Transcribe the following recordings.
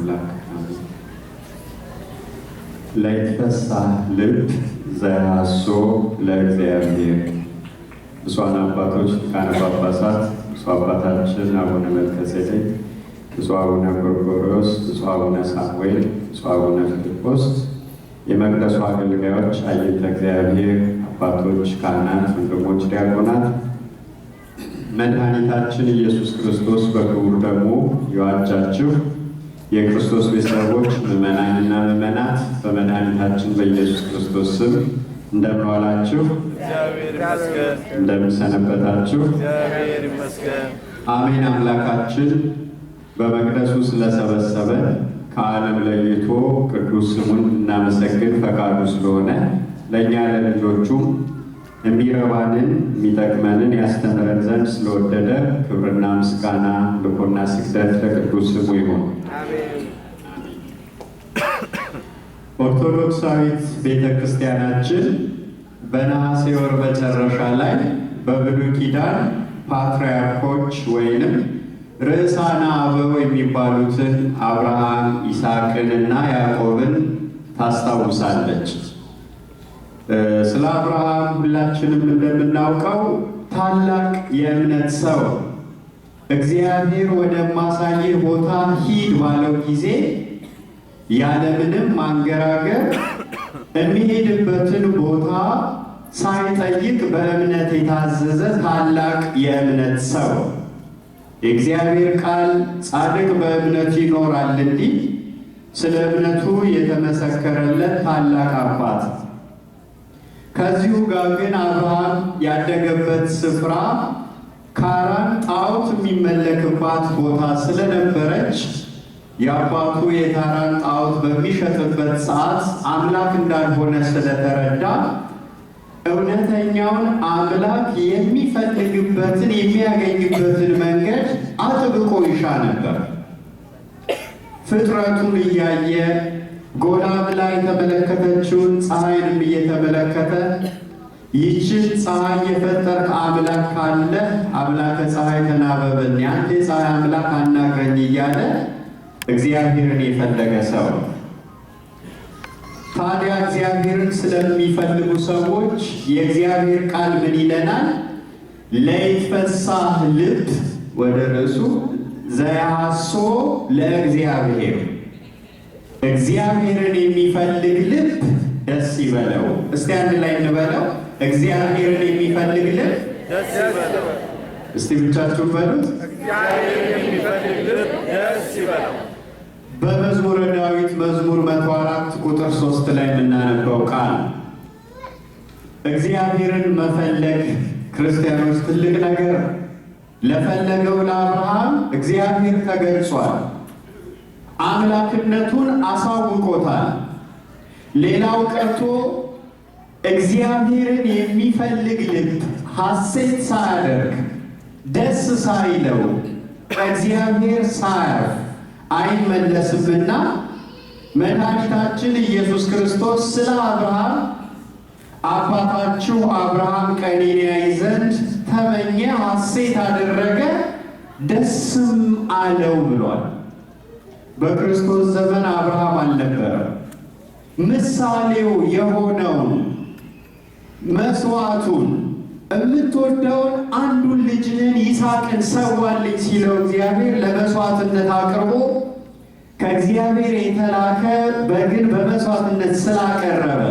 አምላክ ለይትፈሳህ ልብ ዘያሶ ለእግዚአብሔር። ብፁዓን አባቶች ሊቃነ ጳጳሳት፣ ብፁዕ አባታችን አቡነ መልከጼዴቅ፣ ብፁዕ አቡነ ጎርጎርዮስ፣ ብፁዕ አቡነ ሳሙኤል፣ ብፁዕ አቡነ ፊልጶስ፣ የመቅደሱ አገልጋዮች፣ አየተ እግዚአብሔር አባቶች፣ ካህናት፣ ወንድሞች፣ ዲያቆናት፣ መድኃኒታችን ኢየሱስ ክርስቶስ በክቡር ደሙ የዋጃችሁ የክርስቶስ ቤተሰቦች ምዕመናንና ምዕመናት በመድኃኒታችን በኢየሱስ ክርስቶስ ስም እንደምን ዋላችሁ? እንደምን ሰነበታችሁ? አሜን። አምላካችን በመቅደሱ ስለሰበሰበን ከዓለም ለይቶ ቅዱስ ስሙን እናመሰግን ፈቃዱ ስለሆነ ለእኛ ለልጆቹም የሚረባንን የሚጠቅመንን ያስተምረን ዘንድ ስለወደደ ክብርና ምስጋና ልኮና ስግደት ለቅዱስ ስሙ ይሁን። ኦርቶዶክሳዊት ቤተ ክርስቲያናችን በነሐሴ ወር መጨረሻ ላይ በብሉይ ኪዳን ፓትርያርኮች ወይንም ርዕሳነ አበው የሚባሉትን አብርሃም፣ ይስሐቅንና ያዕቆብን ታስታውሳለች። ስለ አብርሃም ሁላችንም እንደምናውቀው ታላቅ የእምነት ሰው እግዚአብሔር ወደማሳይህ ቦታ ሂድ ባለው ጊዜ ያለምንም ማንገራገር የሚሄድበትን ቦታ ሳይጠይቅ በእምነት የታዘዘ ታላቅ የእምነት ሰው። የእግዚአብሔር ቃል ጻድቅ በእምነቱ ይኖራል እንዲህ ስለ እምነቱ የተመሰከረለት ታላቅ አባት። ከዚሁ ጋር ግን አብርሃም ያደገበት ስፍራ ካራን ጣዖት የሚመለክባት ቦታ ስለነበረች የአባቱ የታራን ጣዖት በሚሸጥበት ሰዓት አምላክ እንዳልሆነ ስለተረዳ እውነተኛውን አምላክ የሚፈልግበትን የሚያገኝበትን መንገድ አጥብቆ ይሻ ነበር። ፍጥረቱን እያየ ጎላ ብላ የተመለከተችውን ፀሐይንም እየተመለከተ ይህችን ፀሐይ የፈጠርክ አምላክ ካለ አምላከ ፀሐይ ተናበበን፣ ያንተ የፀሐይ አምላክ አናግረኝ እያለ እግዚአብሔርን የፈለገ ሰው። ታዲያ እግዚአብሔርን ስለሚፈልጉ ሰዎች የእግዚአብሔር ቃል ምን ይለናል? ለይትፈሳህ ልብ ወደ ርዕሱ ዘያሶ ለእግዚአብሔር። እግዚአብሔርን የሚፈልግ ልብ ደስ ይበለው። እስቲ አንድ ላይ እንበለው። እግዚአብሔርን የሚፈልግ ልብ ደስ ይበለው። እስቲ ብቻችሁን በሉት። እግዚአብሔርን የሚፈልግ ልብ ደስ ይበለው። በመዝሙረ ዳዊት መዝሙር 104 ቁጥር 3 ላይ የምናነበው ቃል እግዚአብሔርን መፈለግ ክርስቲያኖች ትልቅ ነገር። ለፈለገው ለአብርሃም እግዚአብሔር ተገልጿል። አምላክነቱን አሳውቆታል። ሌላው ቀርቶ እግዚአብሔርን የሚፈልግ ልብ ሐሴት ሳያደርግ ደስ ሳይለው እግዚአብሔር ሳያርፍ አይመለስምና መድኃኒታችን ኢየሱስ ክርስቶስ ስለ አብርሃም አባታችሁ አብርሃም ቀኔን ያይ ዘንድ ተመኘ፣ ሐሴት አደረገ፣ ደስም አለው ብሏል። በክርስቶስ ዘመን አብርሃም አልነበረም። ምሳሌው የሆነውን መስዋዕቱን የምትወደውን አንዱን ልጅህን ይስሐቅን ሰዋልኝ ሲለው እግዚአብሔር ለመስዋዕትነት አቅርቦ ከእግዚአብሔር የተላከ በግን በመስዋዕትነት ስላቀረበ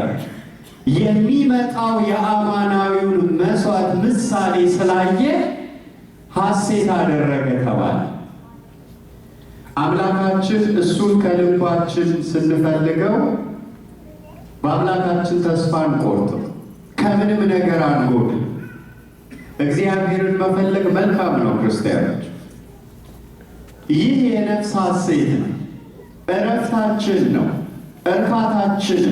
የሚመጣው የአማናዊውን መስዋዕት ምሳሌ ስላየ ሐሴት አደረገ ተባለ። አምላካችን እሱን ከልባችን ስንፈልገው በአምላካችን ተስፋ አንቆርጥም፣ ከምንም ነገር አንጎድም። እግዚአብሔርን መፈለግ መልካም ነው ክርስቲያኖች። ይህ የነፍስ ሐሴት ነው፣ እረፍታችን ነው፣ እርካታችን።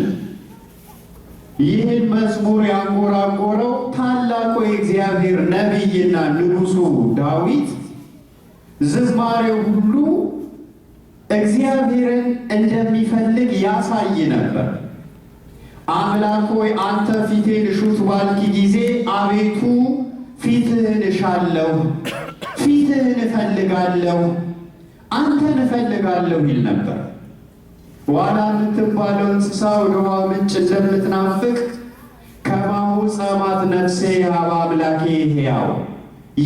ይህን መዝሙር ያንጎራጎረው ታላቁ የእግዚአብሔር ነቢይና ንጉሡ ዳዊት ዝማሬው ሁሉ እግዚአብሔርን እንደሚፈልግ ያሳይ ነበር። አምላክ ሆይ አንተ ፊቴን እሹት ባልክ ጊዜ አቤቱ ፊትህን እሻለሁ፣ ፊትህን እፈልጋለሁ፣ አንተን እፈልጋለሁ ይል ነበር። ዋላ የምትባለው እንስሳ ወደ ውሃ ምንጭ እንደምትናፍቅ ከማሁ ጸማት ነፍሴ ሀበ አምላኬ ሕያው፣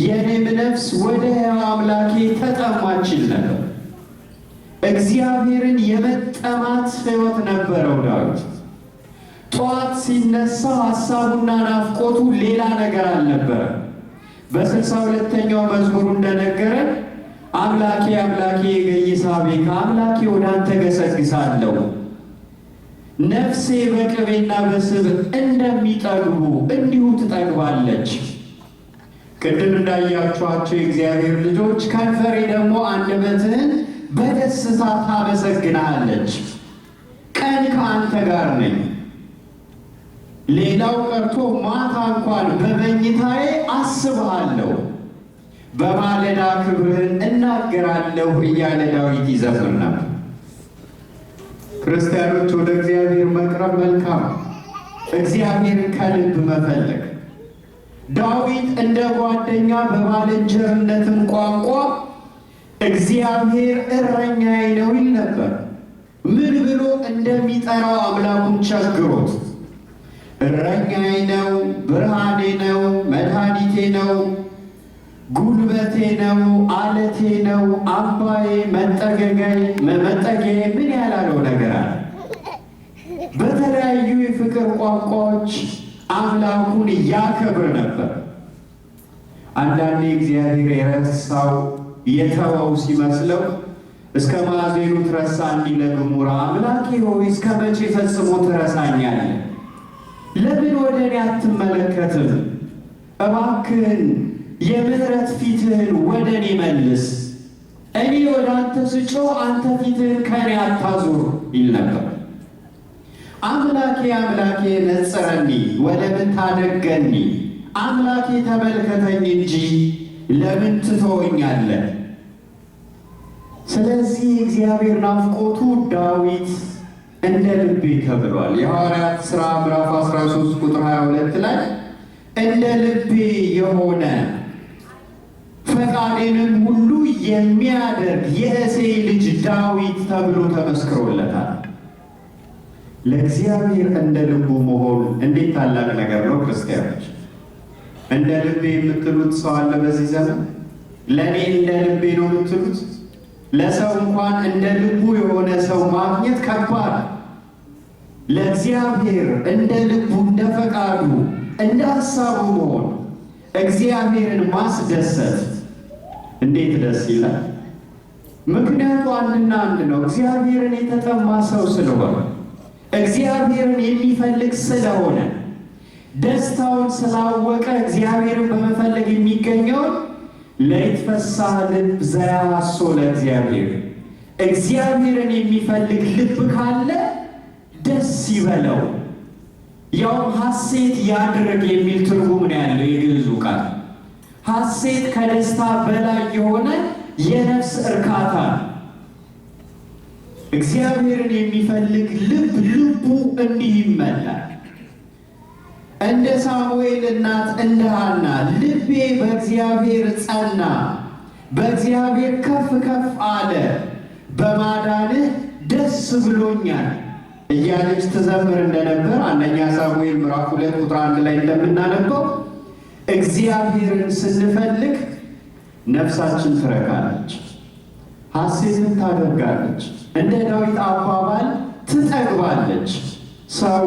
የኔም ነፍስ ወደ ሕያው አምላኬ ተጠማች ይል ነበር። እግዚአብሔርን የመጠማት ሕይወት ነበረው ዳዊት። ጠዋት ሲነሳ ሐሳቡና ናፍቆቱ ሌላ ነገር አልነበረ። በ62ኛው መዝሙሩ እንደነገረን አምላኬ አምላኬ ገይሳቤከ፣ አምላኬ ወደ አንተ ገሰግሳለሁ፣ ነፍሴ በቅቤና በስብ እንደሚጠግቡ እንዲሁ ትጠግባለች። ቅድም እንዳያችኋቸው የእግዚአብሔር ልጆች ከንፈሬ ደግሞ አንደበትህን በደስታ ታመሰግናለች። ቀን ከአንተ ጋር ነኝ። ሌላው ቀርቶ ማታ እንኳን በመኝታዬ አስብሃለሁ፣ በማለዳ ክብርህን እናገራለሁ እያለ ዳዊት ይዘምር ነበር። ክርስቲያኖች ወደ እግዚአብሔር መቅረብ መልካም፣ እግዚአብሔርን ከልብ መፈለግ። ዳዊት እንደ ጓደኛ በባልንጀርነትም ቋንቋ እግዚአብሔር እረኛዬ ነው ይል ነበር። ምን ብሎ እንደሚጠራው አምላኩን ቸግሮት፣ እረኛዬ ነው፣ ብርሃኔ ነው፣ መድኃኒቴ ነው፣ ጉልበቴ ነው፣ አለቴ ነው፣ አምባዬ፣ መጠጊያዬ ምን ያላለው ነገር አለ። በተለያዩ የፍቅር ቋንቋዎች አምላኩን ያከብር ነበር። አንዳንዴ እግዚአብሔር የረሳው የተወው ሲመስለው እስከ ማዕዜኑ ትረሳ እንዲለ ገሞራ፣ አምላኬ ሆይ እስከ መቼ ፈጽሞ ትረሳኛለህ? ለምን ወደ እኔ አትመለከትም? እባክህን የምሕረት ፊትህን ወደ እኔ መልስ፣ እኔ ወደ አንተ ስጮህ አንተ ፊትህን ከእኔ አታዙር ይል ነበር። አምላኬ አምላኬ ነጽረኒ ወለምን ታደገኒ፣ አምላኬ ተመልከተኝ እንጂ ለምን ትተወኛለህ? ስለዚህ እግዚአብሔር ናፍቆቱ ዳዊት እንደ ልቤ ተብሏል። የሐዋርያት ሥራ ምዕራፍ 13 ቁጥር 22 ላይ እንደ ልቤ የሆነ ፈቃዴንም ሁሉ የሚያደርግ የእሴይ ልጅ ዳዊት ተብሎ ተመስክሮለታል። ለእግዚአብሔር እንደ ልቡ መሆን እንዴት ታላቅ ነገር ነው! ክርስቲያኖች፣ እንደ ልቤ የምትሉት ሰው አለ በዚህ ዘመን? ለእኔ እንደ ልቤ ነው የምትሉት? ለሰው እንኳን እንደ ልቡ የሆነ ሰው ማግኘት ከባድ። ለእግዚአብሔር እንደ ልቡ፣ እንደ ፈቃዱ፣ እንደ ሐሳቡ መሆን፣ እግዚአብሔርን ማስደሰት እንዴት ደስ ይላል! ምክንያቱ አንድና አንድ ነው። እግዚአብሔርን የተጠማ ሰው ስለሆነ፣ እግዚአብሔርን የሚፈልግ ስለሆነ፣ ደስታውን ስላወቀ እግዚአብሔርን በመፈለግ የሚገኘውን ለይትፈሳህ ልብ ዘያሐሶ ለእግዚአብሔር፣ እግዚአብሔርን የሚፈልግ ልብ ካለ ደስ ይበለው፣ ያውም ሐሴት ያድርግ የሚል ትርጉም ነው ያለው የግዕዙ ቃል። ሐሴት ከደስታ በላይ የሆነ የነፍስ እርካታ። እግዚአብሔርን የሚፈልግ ልቡ እንዲህ ይመላል። እንደ ሳሙኤል እናት እንደ ሐና ልቤ በእግዚአብሔር ጸና፣ በእግዚአብሔር ከፍ ከፍ አለ፣ በማዳንህ ደስ ብሎኛል እያለች ትዘምር እንደነበር አንደኛ ሳሙኤል ምዕራፍ 2 ቁጥር 1 ላይ እንደምናነበው እግዚአብሔርን ስንፈልግ ነፍሳችን ትረካለች፣ ሐሴትን ታደርጋለች። እንደ ዳዊት አባባል ትጠግባለች። ሰው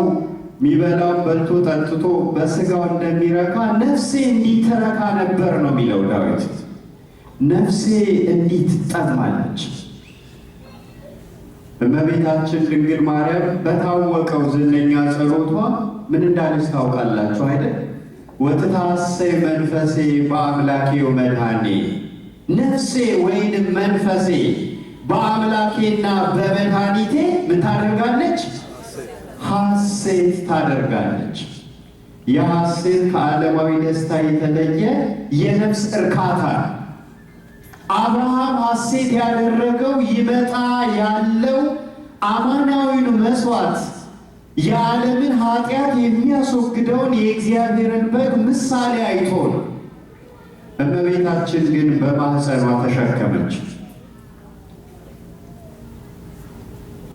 የሚበላው በልቶ ጠጥቶ በስጋው እንደሚረካ ነፍሴ እንዲህ ትረካ ነበር ነው የሚለው ዳዊት። ነፍሴ እንዲህ ትጠማለች። እመቤታችን ድንግል ማርያም በታወቀው ዝነኛ ጸሎቷ ምን እንዳለች ታውቃላችሁ አይደል? ወትታሰይ መንፈሴ በአምላኬ ወመድኃኔ፣ ነፍሴ ወይንም መንፈሴ በአምላኬና በመድኃኒቴ ምን ታደርጋለች? ሐሴት ታደርጋለች። የሐሴት ከዓለማዊ ደስታ የተለየ የነፍስ እርካታ። አብርሃም ሐሴት ያደረገው ይመጣ ያለው አማናዊውን መሥዋዕት የዓለምን ኃጢአት የሚያስወግደውን የእግዚአብሔርን በግ ምሳሌ አይቶ ነው። እመቤታችን ግን በማኅፀኗ ተሸከመች።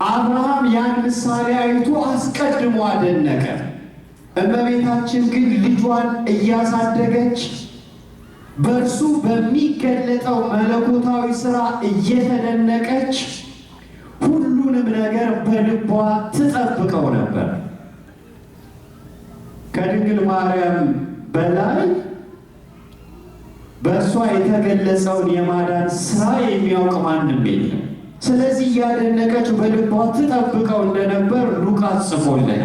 አብርሃም ያን ምሳሌ አይቶ አስቀድሞ አደነቀ። እመቤታችን ግን ልጇን እያሳደገች በእርሱ በሚገለጠው መለኮታዊ ሥራ እየተደነቀች ሁሉንም ነገር በልቧ ትጠብቀው ነበር። ከድንግል ማርያም በላይ በእሷ የተገለጸውን የማዳን ሥራ የሚያውቅ ማንም የለም። ስለዚህ እያደነቀች በልቧ ትጠብቀው እንደነበር ሉቃስ ጽፎልናል።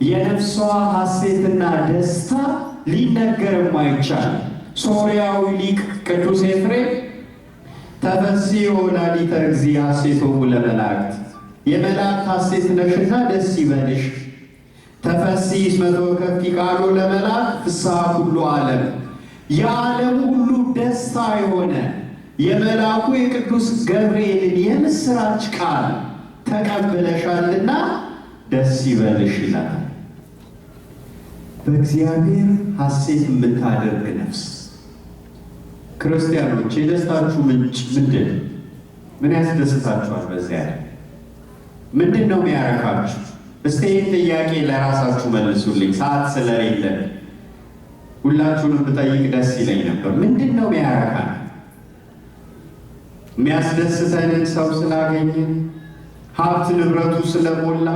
የነፍሷ ሐሴትና ደስታ ሊነገርም አይቻል። ሶርያዊ ሊቅ ቅዱስ ኤፍሬም ተፈሥሒ ወላዲተ እግዚእ ሐሴቶሙ ለመላእክት፣ የመላእክት ሐሴት ነሽና ደስ ይበልሽ። ተፈሥሒ እስመ ተወከፍኪ ቃሎ ለመላእክት ፍስሐ ኩሉ ዓለም፣ የዓለም ሁሉ ደስታ የሆነ የመልአኩ የቅዱስ ገብርኤልን የምሥራች ቃል ተቀብለሻልና ደስ ይበልሽ ይላል። በእግዚአብሔር ሐሴት የምታደርግ ነፍስ። ክርስቲያኖች የደስታችሁ ምንጭ ምንድን ነው? ምን ያስደስታችኋል? በዚያ ምንድን ነው የሚያረካችሁ? እስቲ ይህን ጥያቄ ለራሳችሁ መልሱልኝ። ሰዓት ስለሌለ ሁላችሁንም ብጠይቅ ደስ ይለኝ ነበር። ምንድን ነው የሚያረካን? የሚያስደስተንን ሰው ስላገኘን፣ ሀብት ንብረቱ ስለሞላ፣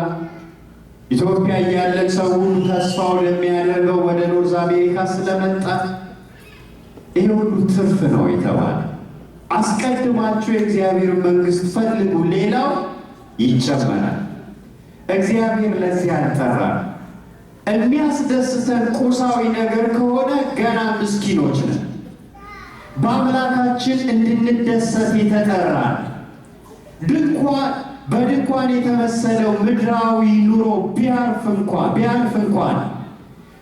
ኢትዮጵያ እያለን ሰው ሁሉ ተስፋው ለሚያደርገው ወደ ኖርዝ አሜሪካ ስለመጣ፣ ይህ ሁሉ ትርፍ ነው የተባለ። አስቀድማችሁ የእግዚአብሔር መንግሥት ፈልጉ፣ ሌላው ይጨመራል። እግዚአብሔር ለዚህ አልጠራን። የሚያስደስተን ቁሳዊ ነገር ከሆነ ገና ምስኪኖች ነን። በአምላካችን እንድንደሰት የተጠራን በድንኳን የተመሰለው ምድራዊ ኑሮ ቢያልፍ እንኳን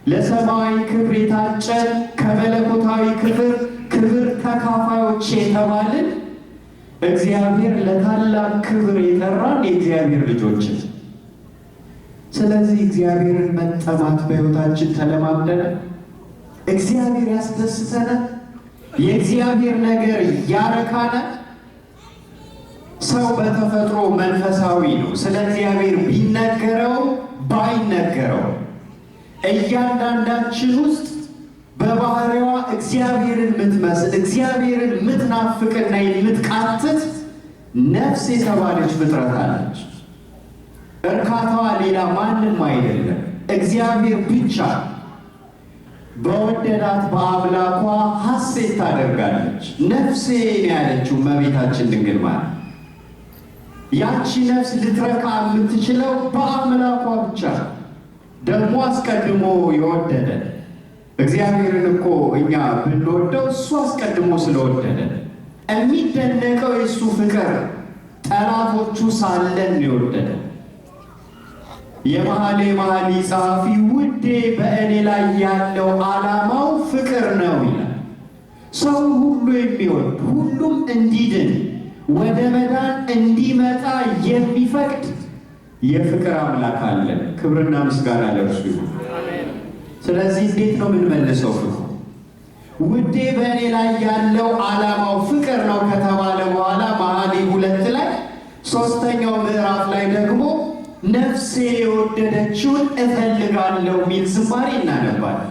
ለሰማያዊ ክብር የታጨን ከመለኮታዊ ክብር ተካፋዮች የተባልን እግዚአብሔር ለታላቅ ክብር የጠራን የእግዚአብሔር ልጆች። ስለዚህ እግዚአብሔርን መጠማት በሕይወታችን ተለማምደን እግዚአብሔር ያስደስተናል። የእግዚአብሔር ነገር ያረካናል። ሰው በተፈጥሮ መንፈሳዊ ነው። ስለ እግዚአብሔር ቢነገረው ባይነገረው እያንዳንዳችን ውስጥ በባህሪዋ እግዚአብሔርን የምትመስል እግዚአብሔርን የምትናፍቅና የምትቃትት ነፍስ የተባለች ፍጥረት አለች። እርካታዋ ሌላ ማንም አይደለም፣ እግዚአብሔር ብቻ። በወደዳት በአምላኳ ሐሴት ታደርጋለች። ነፍሴ ያለችው እመቤታችን ድንግል ማርያም። ያቺ ነፍስ ልትረካ የምትችለው በአምላኳ ብቻ። ደግሞ አስቀድሞ የወደደ እግዚአብሔርን እኮ እኛ ብንወደው እሱ አስቀድሞ ስለወደደ የሚደነቀው የእሱ ፍቅር ጠላቶቹ ሳለን የወደደ። የመኃልየ ጸሐፊ ውዴ በእኔ ላይ ያለው ዓላማው ፍቅር ነው ይላል። ሰው ሁሉ የሚወድ ሁሉም እንዲድን ወደ መዳን እንዲመጣ የሚፈቅድ የፍቅር አምላክ አለን። ክብርና ምስጋና ለእርሱ ይሁን። ስለዚህ እንዴት ነው የምንመልሰው? ፍቅሩ ውዴ በእኔ ላይ ያለው ዓላማው ፍቅር ነው ከተባለ በኋላ መኃልየ 2 ላይ 3ኛው ምዕራፍ ላይ ደግሞ ነፍሴ የወደደችውን እፈልጋለሁ የሚል ዝማሬ እናነባለን።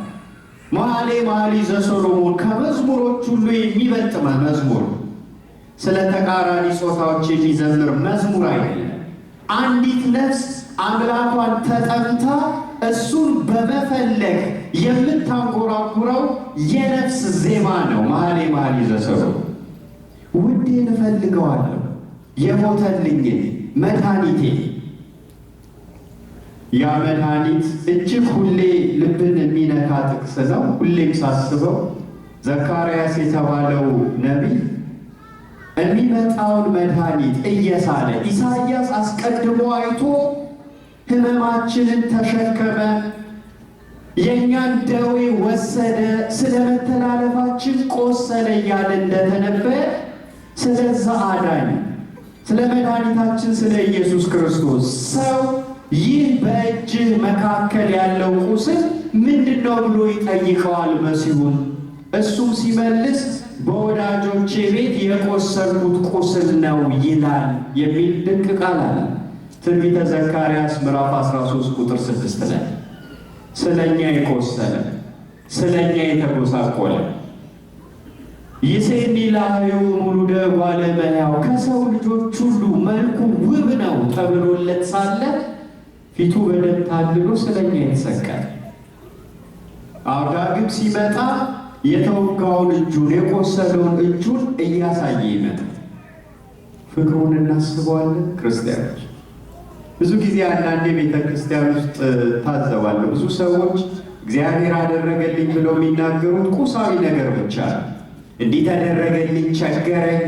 መኃልየ ዘሰሎሞን ከመዝሙሮች ሁሉ የሚበልጥ መዝሙር፣ ስለ ተቃራኒ ጾታዎች የሚዘምር መዝሙር አይደለም። አንዲት ነፍስ አምላኳን ተጠምታ እሱን በመፈለግ የምታንጎራጉረው የነፍስ ዜማ ነው። መኃልየ ዘሰሎሞን ውዴን እፈልገዋለሁ፣ የሞተልኝን መድኃኒቴ። ያ መድኃኒት እጅግ ሁሌ ልብን የሚነካ ጥቅስ ነው። ሁሌም ሳስበው ዘካርያስ የተባለው ነቢይ የሚመጣውን መድኃኒት እየሳለ ኢሳይያስ አስቀድሞ አይቶ ሕመማችንን ተሸከመ፣ የእኛን ደዌ ወሰደ፣ ስለ መተላለፋችን ቆሰለ እያለ እንደተነበየ ስለዛ አዳኝ ስለ መድኃኒታችን ስለ ኢየሱስ ክርስቶስ ሰው ይህ በእጅህ መካከል ያለው ቁስል ምንድን ነው ብሎ ይጠይቀዋል መሲሁን። እሱም ሲመልስ በወዳጆቼ ቤት የቆሰልኩት ቁስል ነው ይላል የሚል ድንቅ ቃል አለ። ትንቢተ ዘካርያስ ምዕራፍ 13 ቁጥር 6 ላይ ስለኛ የቆሰለ ስለኛ የተጎሳቆለ ይሴኒ ላዩ ሙሉደ ዋለ መያው ከሰው ልጆች ሁሉ መልኩ ውብ ነው ተብሎለት ሳለ ፊቱ በደም ታልሎ ስለኛ የተሰቀለ ዳግም ሲመጣ የተወጋውን እጁን የቆሰለውን እጁን እያሳየ ይመጣል። ፍቅሩን እናስበዋለን ክርስቲያኖች። ብዙ ጊዜ አንዳንዴ ቤተ ክርስቲያን ውስጥ ታዘባለሁ። ብዙ ሰዎች እግዚአብሔር አደረገልኝ ብለው የሚናገሩት ቁሳዊ ነገር ብቻ ነው። እንዲህ ተደረገልኝ፣ ቸገረኝ፣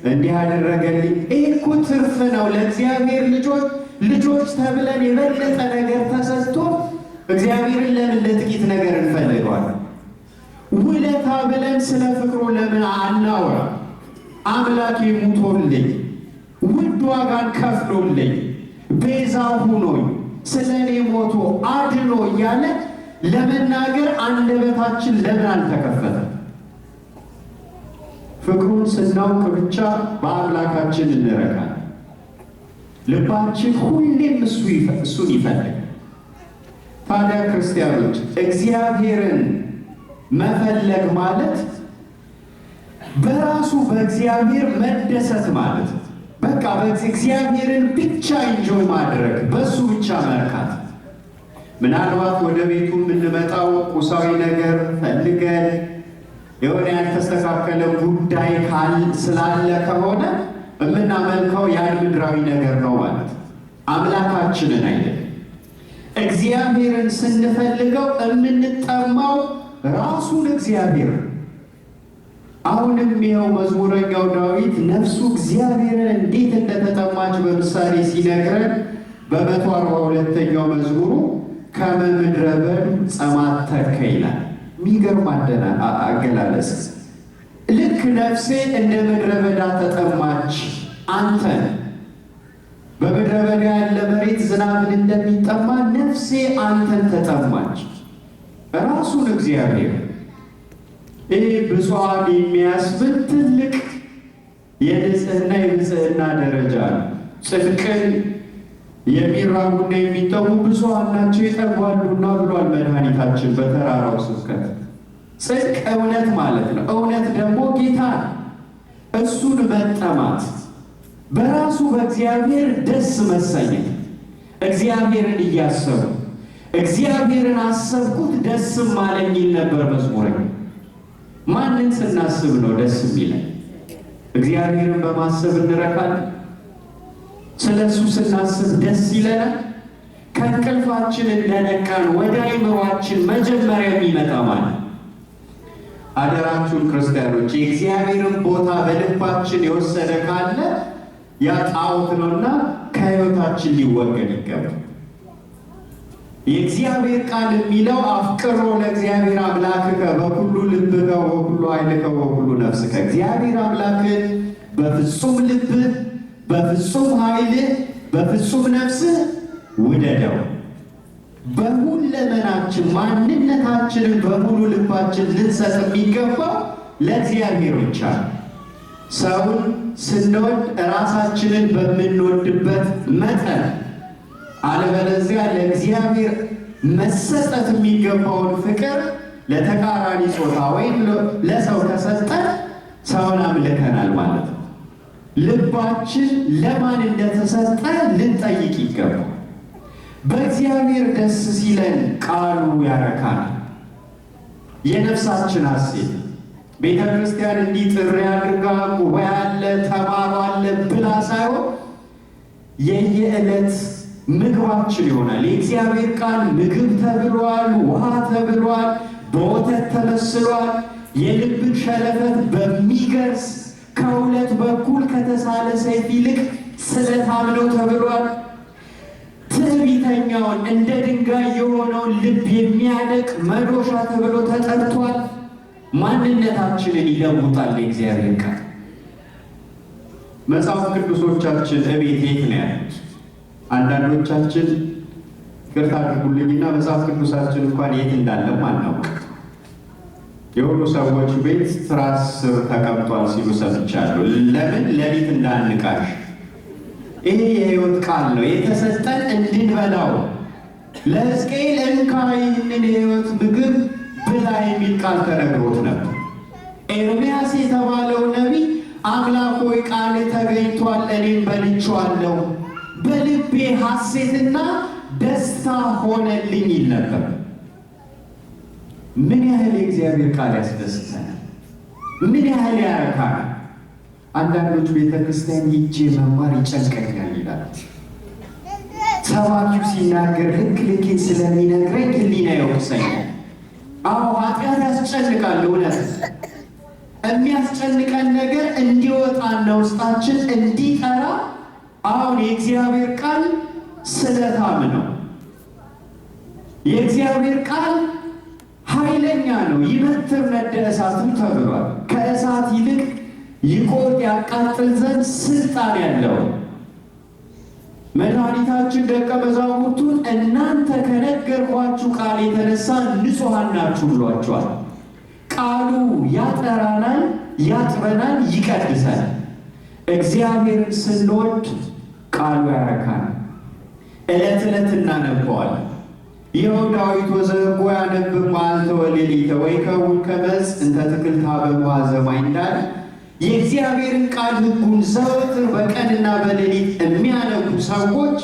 እንዲህ አደረገልኝ። ይህ እኮ ትርፍ ነው። ለእግዚአብሔር ልጆች ተብለን የበለጠ ነገር ተሰጥቶ እግዚአብሔርን ለምን ለጥቂት ነገር እንፈልገዋለን? ውለታ ብለን ስለ ፍቅሩ ለምን አናወራ? አምላኬ ሙቶልኝ፣ ውድ ዋጋን ከፍሎልኝ፣ ቤዛ ሁኖኝ፣ ስለ እኔ ሞቶ አድኖ እያለ ለመናገር አንደበታችን ለምን አልተከፈተም? ፍቅሩን ስናውቅ ብቻ በአምላካችን እንረካለን። ልባችን ሁሌም እሱን ይፈልጋል። ታዲያ ክርስቲያኖች እግዚአብሔርን መፈለግ ማለት በራሱ በእግዚአብሔር መደሰት ማለት በቃ እግዚአብሔርን ብቻ ኢንጆይ ማድረግ፣ በሱ ብቻ መርካት። ምናልባት ወደ ቤቱ የምንመጣው ቁሳዊ ነገር ፈልገን የሆነ ያልተስተካከለ ጉዳይ ስላለ ከሆነ የምናመልከው ያን ምድራዊ ነገር ነው ማለት አምላካችንን አይደለም። እግዚአብሔርን ስንፈልገው የምንጠማው ራሱን እግዚአብሔር። አሁንም ይኸው መዝሙረኛው ዳዊት ነፍሱ እግዚአብሔርን እንዴት እንደተጠማች በምሳሌ ሲነግረን በ142ኛው መዝሙሩ ከመምድረ በዱ ጸማተከ ይላል። የሚገርም አገላለጽ። ልክ ነፍሴ እንደ ምድረ በዳ ተጠማች አንተን። በምድረ በዳ ያለ መሬት ዝናብን እንደሚጠማ ነፍሴ አንተን ተጠማች። ራሱን እግዚአብሔር። ይህ ብፁዓን የሚያስብል ትልቅ የንጽህና ደረጃ ነው። ጽድቅን የሚራቡና የሚጠሙ ብፁዓን ናቸው ይጠግባሉና ብሏል መድኃኒታችን በተራራው ስብከት። ጽድቅ እውነት ማለት ነው። እውነት ደግሞ ጌታ ነው። እሱን መጠማት፣ በራሱ በእግዚአብሔር ደስ መሰኘት፣ እግዚአብሔርን እያሰቡ እግዚአብሔርን አሰብኩት ደስም አለኝ ይል ነበር መዝሙረኛ። ማንን ስናስብ ነው ደስ የሚለን? እግዚአብሔርን በማሰብ እንረካለን። ስለ እሱ ስናስብ ደስ ይለናል። ከእንቅልፋችን እንደነቃን ወደ አይምሯችን መጀመሪያ የሚመጣ ማለት። አደራችሁን ክርስቲያኖች፣ የእግዚአብሔርን ቦታ በልባችን የወሰደ ካለ ያ ጣዖት ነውና ከሕይወታችን ሊወገድ ይገባል። የእግዚአብሔር ቃል የሚለው አፍቅሮ ለእግዚአብሔር አምላክከ በኩሉ ልብከ ወኩሉ ኃይልከ ወኩሉ ነፍስከ፣ እግዚአብሔር አምላክን በፍጹም ልብህ፣ በፍጹም ኃይልህ፣ በፍጹም ነፍስህ ውደደው። በሁለመናችን ማንነታችንን በሙሉ ልባችን ልንሰጥ የሚገባው ለእግዚአብሔር ብቻ። ሰውን ስንወድ ራሳችንን በምንወድበት መጠን፣ አለበለዚያ ለእግዚአብሔር መሰጠት የሚገባውን ፍቅር ለተቃራኒ ጾታ ወይም ለሰው ከሰጠን ሰውን አምልከናል ማለት ነው። ልባችን ለማን እንደተሰጠ ልንጠይቅ ይገባል። በእግዚአብሔር ደስ ሲለን ቃሉ ያረካናል። የነፍሳችን ሐሴት ቤተ ክርስቲያን እንዲህ ጥሪ አድርጋ ጉባኤ አለ ተማሩ አለ ብላ ሳይሆን የየዕለት ምግባችን ይሆናል። የእግዚአብሔር ቃል ምግብ ተብሏል፣ ውሃ ተብሏል፣ በወተት ተመስሏል። የልብን ሸለፈት በሚገርስ ከሁለት በኩል ከተሳለ ሰይፍ ይልቅ ስለታም ነው ተብሏል። ትዕቢተኛውን እንደ ድንጋይ የሆነውን ልብ የሚያደቅ መዶሻ ተብሎ ተጠርቷል። ማንነታችንን ይለውጣል የእግዚአብሔር ቃል። መጽሐፍ ቅዱሶቻችን እቤት የት ነው ያሉት? አንዳንዶቻችን ይቅርታ አድርጉልኝና መጽሐፍ ቅዱሳችን እንኳን የት እንዳለም አናውቅ። የሁሉ ሰዎች ቤት ትራስ ስር ተቀምጧል ሲሉ ሰምቻለሁ። ለምን? ሌሊት እንዳንቃሽ። ይሄ የሕይወት ቃል ነው የተሰጠን እንድንበላው። ለሕዝቅኤል እንካ ይህንን የሕይወት ምግብ ብላ የሚል ቃል ተነግሮት ነበር። ኤርምያስ የተባለው ነቢይ አምላክ ሆይ ቃል ተገኝቷል፣ እኔም በልቼዋለሁ፣ በልቤ ሐሴትና ደስታ ሆነልኝ ይል ነበር። ምን ያህል የእግዚአብሔር ቃል ያስደስተናል! ምን ያህል ያረካናል! አንዳንዶች ቤተ ክርስቲያን ሂጄ መማር ይጨንቀኛል ይላል። ሰባኪው ሲናገር ልክ ስለሚነግረኝ ሕሊና ይወቅሰኛል። አዎ ኃጢአት ያስጨንቃል። እውነት የሚያስጨንቀን ነገር እንዲወጣና ውስጣችን እንዲጠራ አሁን የእግዚአብሔር ቃል ስለታም ነው። የእግዚአብሔር ቃል ኃይለኛ ነው። ይበትር ነደ እሳትም ተብሏል። ከእሳት ይልቅ ይቆርጥ ያቃጥል ዘንድ ስልጣን ያለው መድኃኒታችን ደቀ መዛሙርቱን እናንተ ከነገርኳችሁ ቃል የተነሳ ንጹሐን ናችሁ ብሏቸዋል። ቃሉ ያጠራናል፣ ያጥበናል፣ ይቀድሰናል። እግዚአብሔርን ስንወድ ቃሉ ያረካናል። ዕለት ዕለት እናነበዋለን። ይኸው ዳዊት ወዘቦ ያነብብ መዓልተ ወሌሊተ ወይከውን ከመዝ እንተ ትክልታ በውኃ ዘማይ እንዳለ የእግዚአብሔርን ቃል ሕጉን ዘወትር በቀንና በሌሊት የሚያነቡ ሰዎች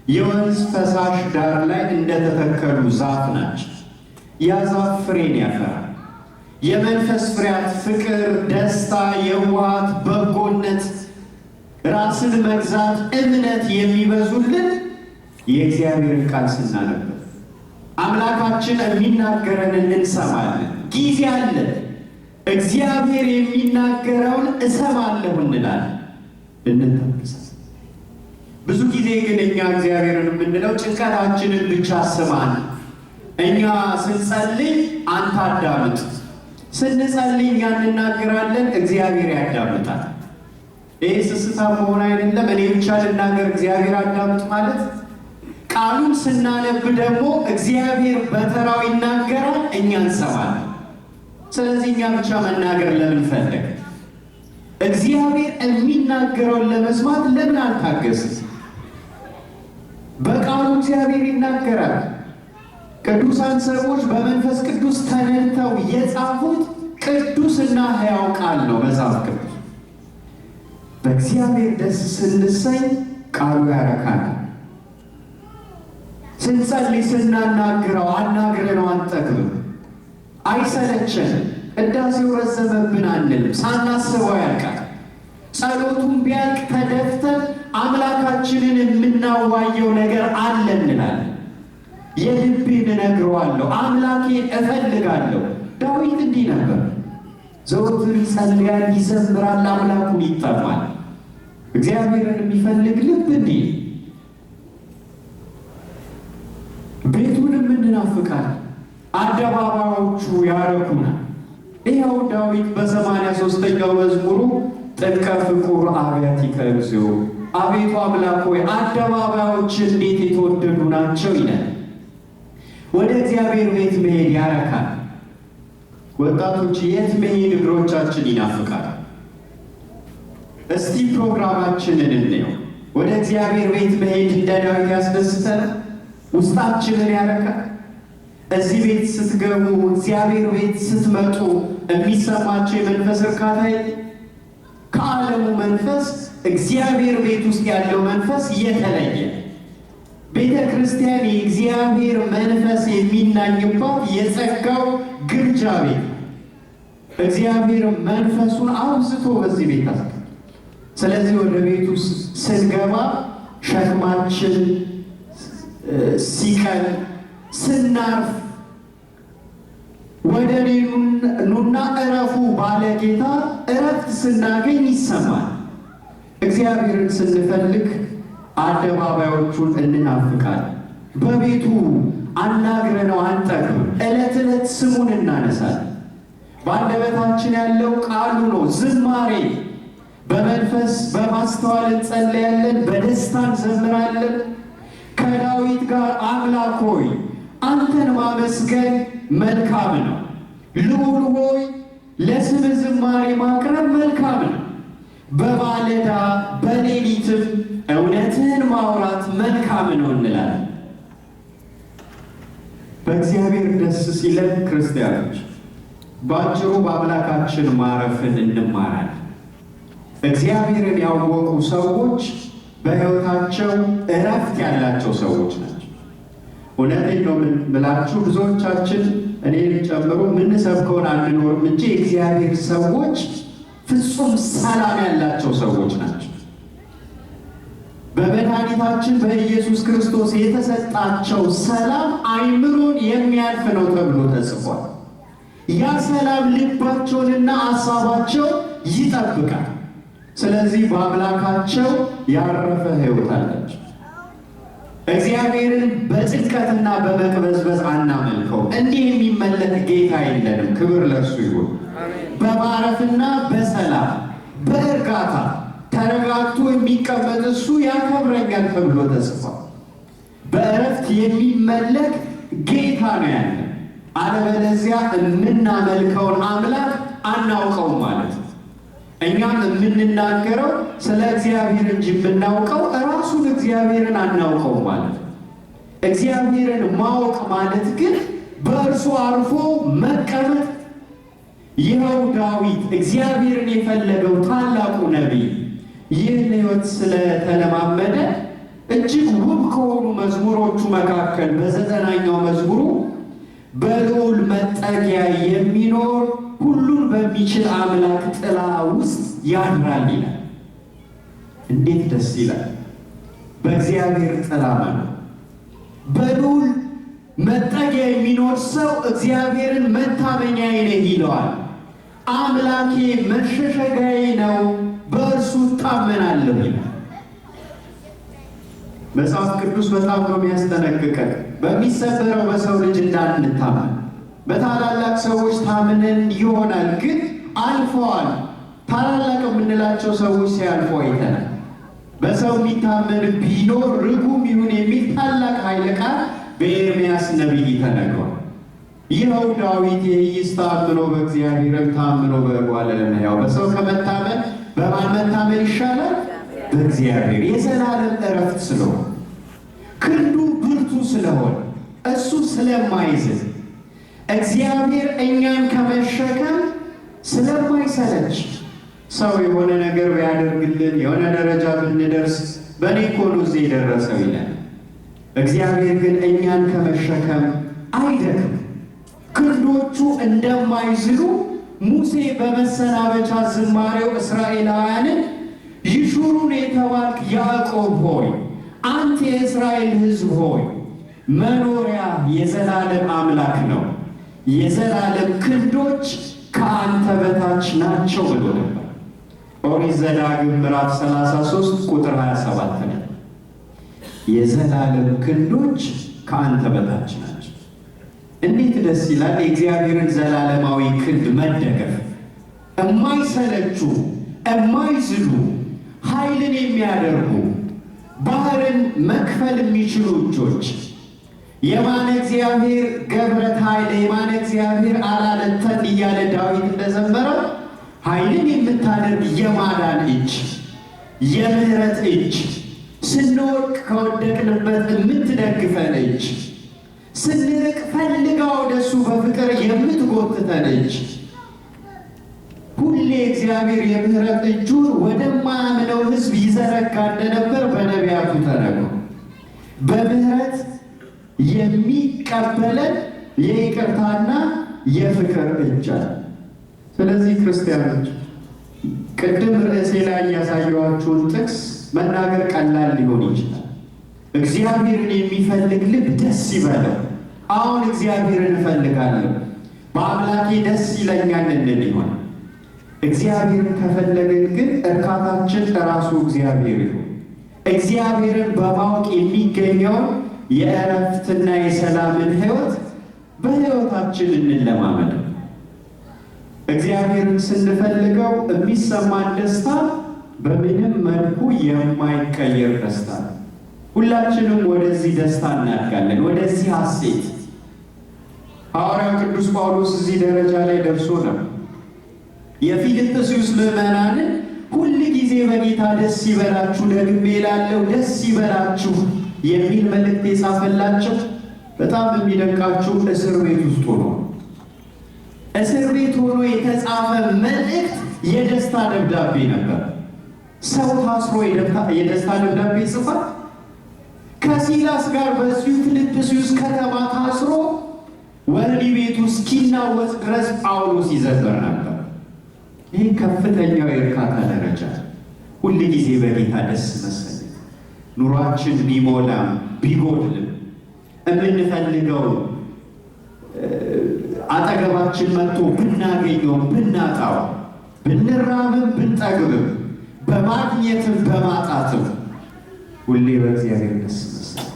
የወንዝ ፈሳሽ ዳር ላይ እንደተተከሉ ዛፍ ናቸው። ያ ዛፍ ፍሬን ያፈራል። የመንፈስ ፍሬያት ፍቅር፣ ደስታ፣ የዋሃት፣ በጎነት፣ ራስን መግዛት፣ እምነት የሚበዙልን የእግዚአብሔርን ቃል ስናነብ አምላካችን የሚናገረንን እንሰማለን። ጊዜ አለ። እግዚአብሔር የሚናገረውን እሰማለሁ እንላለን፣ እንታገሳለን። ብዙ ጊዜ ግን እኛ እግዚአብሔርን የምንለው ጭንቀታችንን ብቻ ስማን፣ እኛ ስንጸልይ አንተ አዳምጥ። ስንጸልይ እኛ እንናገራለን፣ እግዚአብሔር ያዳምጣል። ይህ ስስታም መሆን አይደለም። እኔ ብቻ ልናገር፣ እግዚአብሔር አዳምጥ ማለት። ቃሉን ስናነብ ደግሞ እግዚአብሔር በተራው ይናገራል፣ እኛ እንሰማለን። ስለዚህ እኛ ብቻ መናገር ለምን ፈለግ? እግዚአብሔር የሚናገረውን ለመስማት ለምን አልታገስም? በቃሉ እግዚአብሔር ይናገራል። ቅዱሳን ሰዎች በመንፈስ ቅዱስ ተነድተው የጻፉት ቅዱስና ሕያው ቃል ነው መጽሐፍ ቅዱስ። በእግዚአብሔር ደስ ስንሰኝ ቃሉ ያረካናል። ስንጸልይ ስናናግረው አናግረነው አንጠግብም፣ አይሰለቸንም። ቅዳሴው ረዘመብን አንልም፣ ሳናስበው ያልቃል። ጸሎቱን ቢያልቅ ተደፍተን አምላካችንን የምናዋየው ነገር አለ እንላለን። የልቤን እነግረዋለሁ፣ አምላኬን እፈልጋለሁ። ዳዊት እንዲህ ነበር። ዘወትር ይጸልያል፣ ይዘምራል፣ አምላኩን ይጠማል። እግዚአብሔርን የሚፈልግ ልብ እንዲህ ቤቱንም እንናፍቃለን፣ አደባባዮቹ ያረኩናል። ይኸው ዳዊት በ83ኛው መዝሙሩ ጥቀ ፍቁር አብያቲከ እግዚኦ፣ አቤቱ አምላክ ሆይ አደባባዮች እንዴት የተወደዱ ናቸው ይላል። ወደ እግዚአብሔር ቤት መሄድ ያረካል። ወጣቶች የት መሄድ እግሮቻችን ይናፍቃል? እስቲ ፕሮግራማችንን እንየው። ወደ እግዚአብሔር ቤት መሄድ እንደ ዳዊት ያስደስተናል፣ ውስጣችንን ያረካል። እዚህ ቤት ስትገቡ፣ እግዚአብሔር ቤት ስትመጡ የሚሰማቸው የመንፈስ እርካታ ከዓለሙ መንፈስ እግዚአብሔር ቤት ውስጥ ያለው መንፈስ የተለየ። ቤተ ክርስቲያን የእግዚአብሔር መንፈስ የሚናኝባት የጸጋው ግርጃ ቤት። እግዚአብሔር መንፈሱን አብዝቶ በዚህ ቤት አስቀምጧል። ስለዚህ ወደ ቤቱ ስንገባ ሸክማችን ሲቀል፣ ስናርፍ ወደ እኔ ኑና እረፉ ባለ ጌታ እረፍት ስናገኝ ይሰማል። እግዚአብሔርን ስንፈልግ አደባባዮቹን እንናፍቃለን። በቤቱ አናግረነው አንጠግብም። ዕለት ዕለት ስሙን እናነሳለን። በአንደበታችን ያለው ቃሉ ነው፣ ዝማሬ። በመንፈስ በማስተዋል እንጸለያለን፣ በደስታ እንዘምራለን። ከዳዊት ጋር አምላክ ሆይ አንተን ማመስገን መልካም ነው፣ ልዑል ሆይ ለስም ዝማሬ ማቅረብ መልካም ነው። በማለዳ በሌሊትም እውነትህን ማውራት መልካም ነው እንላለን። በእግዚአብሔር ደስ ሲለን ክርስቲያኖች በአጭሩ በአምላካችን ማረፍን እንማራለን። እግዚአብሔርን ያወቁ ሰዎች በሕይወታቸው እረፍት ያላቸው ሰዎች ናቸው። እውነቴን ነው የምላችሁ፣ ብዙዎቻችን እኔን ጨምሮ የምንሰብከውን አንኖርም እንጂ የእግዚአብሔር ሰዎች ፍጹም ሰላም ያላቸው ሰዎች ናቸው። በመድኃኒታችን በኢየሱስ ክርስቶስ የተሰጣቸው ሰላም አእምሮን የሚያልፍ ነው ተብሎ ተጽፏል። ያ ሰላም ልባቸውንና ሐሳባቸው ይጠብቃል። ስለዚህ በአምላካቸው ያረፈ ሕይወት አላቸው። እግዚአብሔርን በጭንቀትና በመቅበዝበዝ አናመልከው። እንዲህ የሚመለክ ጌታ የለንም። ክብር ለእርሱ ይሁን። በማረፍና በሰላም በእርጋታ ተረጋግቶ የሚቀመጥ እሱ ያከብረኛል ተብሎ ተጽፏል። በእረፍት የሚመለክ ጌታ ነው ያለ። አለበለዚያ የምናመልከውን አምላክ አናውቀውም ማለት ነው። እኛም የምንናገረው ስለ እግዚአብሔር እንጂ የምናውቀው ራሱን እግዚአብሔርን አናውቀውም ማለት ነው። እግዚአብሔርን ማወቅ ማለት ግን በእርሱ አርፎ መቀመጥ። ይኸው ዳዊት እግዚአብሔርን የፈለገው ታላቁ ነቢይ ይህን ሕይወት ስለተለማመደ እጅግ ውብ ከሆኑ መዝሙሮቹ መካከል በ90ኛው መዝሙሩ በልዑል መጠጊያ የሚኖር ሁሉን በሚችል አምላክ ጥላ ውስጥ ያድራል ይላል። እንዴት ደስ ይላል! በእግዚአብሔር ጥላ መኖር። በልዑል መጠጊያ የሚኖር ሰው እግዚአብሔርን መታመኛዬ ነህ ይለዋል። አምላኬ መሸሸጊያዬ ነው፣ በእርሱ እታመናለሁ ይላል። መጽሐፍ ቅዱስ በጣም ነው የሚያስጠነቅቀን በሚሰበረው በሰው ልጅ እንዳንታመን። በታላላቅ ሰዎች ታምነን ይሆናል፣ ግን አልፈዋል። ታላላቅ የምንላቸው ሰዎች ሲያልፉ አይተናል። በሰው የሚታመን ቢኖር ርጉም ይሁን የሚል ታላቅ ኃይለ ቃል በኤርምያስ ነቢይ ተነግሯል። ይኸው ዳዊት የይስ ታምኖ በእግዚአብሔርም ታምኖ በእጓለ እመሕያው። በሰው ከመታመን በማን መታመን ይሻላል? በእግዚአብሔር። የዘላለም እረፍት ስለሆነ፣ ክንዱ ብርቱ ስለሆነ፣ እሱ ስለማይዝል፣ እግዚአብሔር እኛን ከመሸከም ስለማይሰለች፣ ሰው የሆነ ነገር ቢያደርግልን የሆነ ደረጃ ብንደርስ በእኔ እኮ ነው እዚህ የደረሰው ይላል። እግዚአብሔር ግን እኛን ከመሸከም አይደክም። ክንዶቹ እንደማይዝሉ ሙሴ በመሰናበቻ ዝማሬው እስራኤላውያንን ይሹሩን የተባልክ ያዕቆብ ሆይ አንተ የእስራኤል ሕዝብ ሆይ መኖሪያ የዘላለም አምላክ ነው፣ የዘላለም ክንዶች ከአንተ በታች ናቸው ብሎ ነበር። ኦሪት ዘዳግም ምዕራፍ 33 ቁጥር 27 ነው። የዘላለም ክንዶች ከአንተ በታች ናቸው። እንዴት ደስ ይላል! የእግዚአብሔርን ዘላለማዊ ክንድ መደገፍ። እማይሰለቹ እማይዝሉ ኃይልን የሚያደርጉ ባህርን መክፈል የሚችሉ እጆች። የማነ እግዚአብሔር ገብረት ኃይል የማነ እግዚአብሔር አላለተን እያለ ዳዊት እንደዘመረው ኃይልን የምታደርግ የማዳን እጅ፣ የምህረት እጅ፣ ስንወድቅ ከወደቅንበት የምትደግፈን እጅ፣ ስንርቅ ፈልጋ ወደሱ በፍቅር የምትጎትተን እጅ። ሁሌ እግዚአብሔር የምህረት እጁን ወደማያምነው ሕዝብ ይዘረጋ እንደነበር በነቢያቱ ተነግሮ በምህረት የሚቀበለን የይቅርታና የፍቅር እጅ አለ። ስለዚህ ክርስቲያኖች ቅድም ርዕሴ ላይ ያሳየኋችሁን ጥቅስ መናገር ቀላል ሊሆን ይችላል። እግዚአብሔርን የሚፈልግ ልብ ደስ ይበለው። አሁን እግዚአብሔርን እፈልጋለሁ በአምላኬ ደስ ይለኛል እንል ይሆናል። እግዚአብሔርን ከፈለግን ግን እርካታችን ራሱ እግዚአብሔር ይሁን። እግዚአብሔርን በማወቅ የሚገኘውን የእረፍትና የሰላምን ሕይወት በሕይወታችን እንለማመድ። እግዚአብሔርን ስንፈልገው የሚሰማን ደስታ በምንም መልኩ የማይቀየር ደስታ ነው። ሁላችንም ወደዚህ ደስታ እናድጋለን፣ ወደዚህ ሐሴት። ሐዋርያው ቅዱስ ጳውሎስ እዚህ ደረጃ ላይ ደርሶ ነው የፊልጵስዩስ ምዕመናንን ሁል ጊዜ በጌታ ደስ ይበላችሁ፣ ደግሜ እላለሁ ደስ ይበላችሁ የሚል መልእክት የጻፈላቸው። በጣም የሚደንቃችሁ እስር ቤት ውስጥ ሆኖ እስር ቤት ሆኖ የተጻፈ መልእክት የደስታ ደብዳቤ ነበር። ሰው ታስሮ የደስታ ደብዳቤ ጽፏል። ከሲላስ ጋር በዚሁ ፊልጵስዩስ ከተማ ታስሮ ወህኒ ቤቱ እስኪናወጥ ድረስ ጳውሎስ ይዘምር ነበር። ይህ ከፍተኛው የእርካታ ደረጃ። ሁል ጊዜ በጌታ ደስ መሰኘት፣ ኑሯችን ቢሞላም ቢጎድልም የምንፈልገው አጠገባችን መጥቶ ብናገኘውም ብናጣው፣ ብንራብም ብንጠግብም፣ በማግኘትም በማጣትም ሁሌ በእግዚአብሔር ደስ መሰኘት።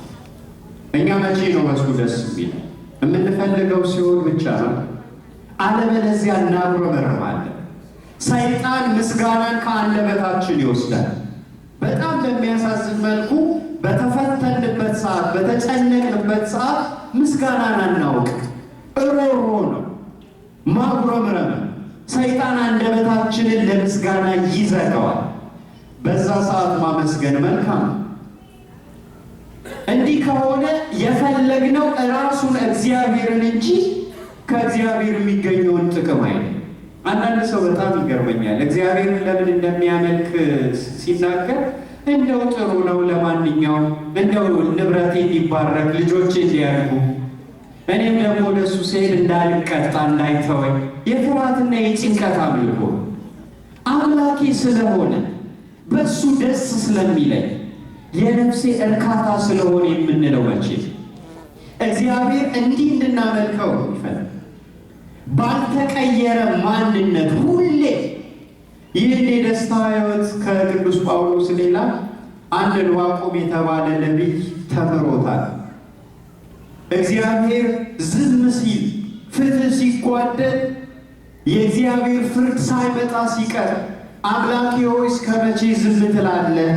እኛ መቼ ነው በሱ ደስ የሚለው? የምንፈልገው ሲሆን ብቻ ነው። አለበለዚያ እናጉረመርማለን። ሰይጣን ምስጋናን ከአንደበታችን ይወስዳል። በጣም በሚያሳዝን መልኩ በተፈተንበት ሰዓት፣ በተጨነቅንበት ሰዓት ምስጋናን አናውቅ። እሮሮ ነው፣ ማጉረምረም። ሰይጣን አንደበታችንን ለምስጋና ይዘጋዋል። በዛ ሰዓት ማመስገን መልካም ነው። እንዲህ ከሆነ የፈለግነው እራሱን እግዚአብሔርን እንጂ ከእግዚአብሔር የሚገኘውን ጥቅም አይደለም። አንዳንድ ሰው በጣም ይገርመኛል። እግዚአብሔርን ለምን እንደሚያመልክ ሲናገር እንደው ጥሩ ነው፣ ለማንኛውም እንደው ንብረቴ እንዲባረክ፣ ልጆቼ እንዲያድጉ፣ እኔም ደግሞ ወደሱ ስሄድ እንዳልቀጣ እንዳይተወኝ፣ የፍርሃትና የጭንቀት አምልኮ አምላኬ ስለሆነ በሱ ደስ ስለሚለኝ የነፍሴ እርካታ ስለሆነ የምንለው መቼ እግዚአብሔር እንዲህ እንድናመልከው ይፈልጋል። ባልተቀየረ ማንነት ሁሌ። ይህን የደስታ ሕይወት ከቅዱስ ጳውሎስ ሌላ አንድ ዕንባቆም የተባለ ነቢይ ተምሮታል። እግዚአብሔር ዝም ሲል፣ ፍትህ ሲጓደል፣ የእግዚአብሔር ፍርድ ሳይመጣ ሲቀር አምላኬ ሆይ እስከ መቼ ዝም ትላለህ?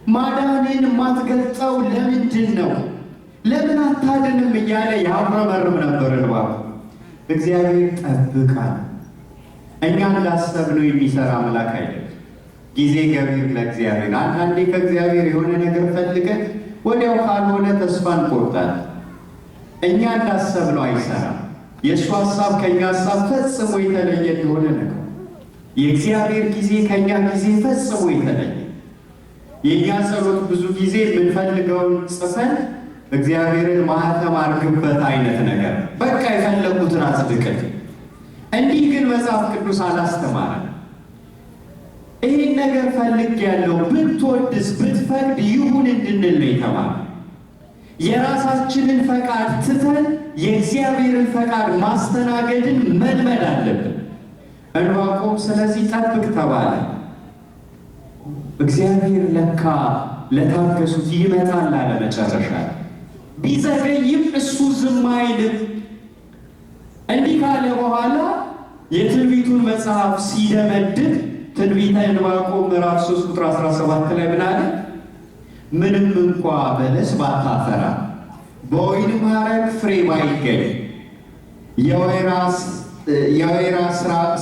ማዳንን የማትገልጸው ለምንድን ነው? ለምን አታድንም? እያለ ያጉረመርም ነበር ዕንባቆም። እግዚአብሔር ጠብቃል። እኛ እንዳሰብነው የሚሰራ አምላክ አይደለም። ጊዜ ገቢር ለእግዚአብሔር። አንዳንዴ ከእግዚአብሔር የሆነ ነገር ፈልገን ወዲያው ካልሆነ ተስፋ እንቆርጣለን። እኛ እንዳሰብነው አይሰራም። የእሱ ሀሳብ ከእኛ ሀሳብ ፈጽሞ የተለየ እንደሆነ ነገር፣ የእግዚአብሔር ጊዜ ከእኛ ጊዜ ፈጽሞ የተለየ። የእኛ ጸሎት ብዙ ጊዜ የምንፈልገውን ጽፈን እግዚአብሔርን ማህተም አድርግበት አይነት ነገር፣ በቃ የፈለጉትን አጽድቅን። እንዲህ ግን መጽሐፍ ቅዱስ አላስተማረን። ይህን ነገር ፈልግ ያለው ብትወድስ ብትፈቅድ ይሁን እንድንል ነው የተማረ። የራሳችንን ፈቃድ ትተን የእግዚአብሔርን ፈቃድ ማስተናገድን መልመድ አለብን። ዕንባቆም ስለዚህ ጠብቅ ተባለ። እግዚአብሔር ለካ ለታገሱት ይመጣል አለ መጨረሻ። ቢዘገይም እሱ ዝም አይልም። እንዲህ ካለ በኋላ የትንቢቱን መጽሐፍ ሲደመድብ ትንቢተ ዕንባቆም ምዕራፍ 3 ቁጥር 17 ላይ ምን አለ? ምንም እንኳ በለስ ባታፈራ፣ በወይንም ሐረግ ፍሬ ባይገኝ፣ የወይራ